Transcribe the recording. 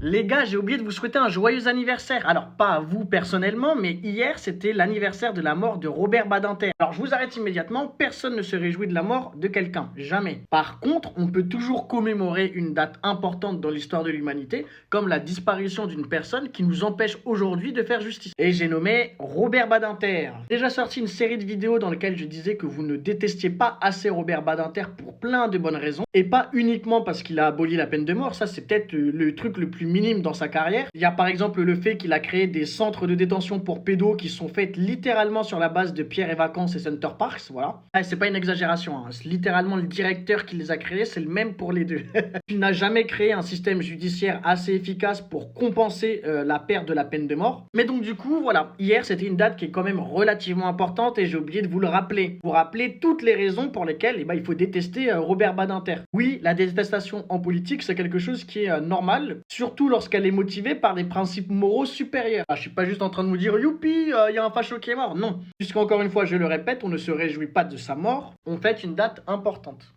Les gars, j'ai oublié de vous souhaiter un joyeux anniversaire. Alors, pas à vous personnellement, mais hier, c'était l'anniversaire de la mort de Robert Badinter. Alors, je vous arrête immédiatement, personne ne se réjouit de la mort de quelqu'un, jamais. Par contre, on peut toujours commémorer une date importante dans l'histoire de l'humanité, comme la disparition d'une personne qui nous empêche aujourd'hui de faire justice. Et j'ai nommé Robert Badinter. J'ai déjà sorti une série de vidéos dans lesquelles je disais que vous ne détestiez pas assez Robert Badinter pour plein de bonnes raisons, et pas uniquement parce qu'il a aboli la peine de mort, ça c'est peut-être le truc le plus minime dans sa carrière. Il y a par exemple le fait qu'il a créé des centres de détention pour pédos qui sont faits littéralement sur la base de Pierre et Vacances et Center Parks, voilà. Ah, c'est pas une exagération, hein. C'est littéralement le directeur qui les a créés, c'est le même pour les deux. Il n'a jamais créé un système judiciaire assez efficace pour compenser la perte de la peine de mort. Mais donc du coup, voilà, hier c'était une date qui est quand même relativement importante et j'ai oublié de vous le rappeler. Vous rappeler toutes les raisons pour lesquelles il faut détester Robert Badinter. Oui, la détestation en politique, c'est quelque chose qui est normal, surtout lorsqu'elle est motivée par des principes moraux supérieurs. Je suis pas juste en train de vous dire youpi, il y a un facho qui est mort. Non. Puisqu'encore une fois, je le répète, on ne se réjouit pas de sa mort, on fête une date importante.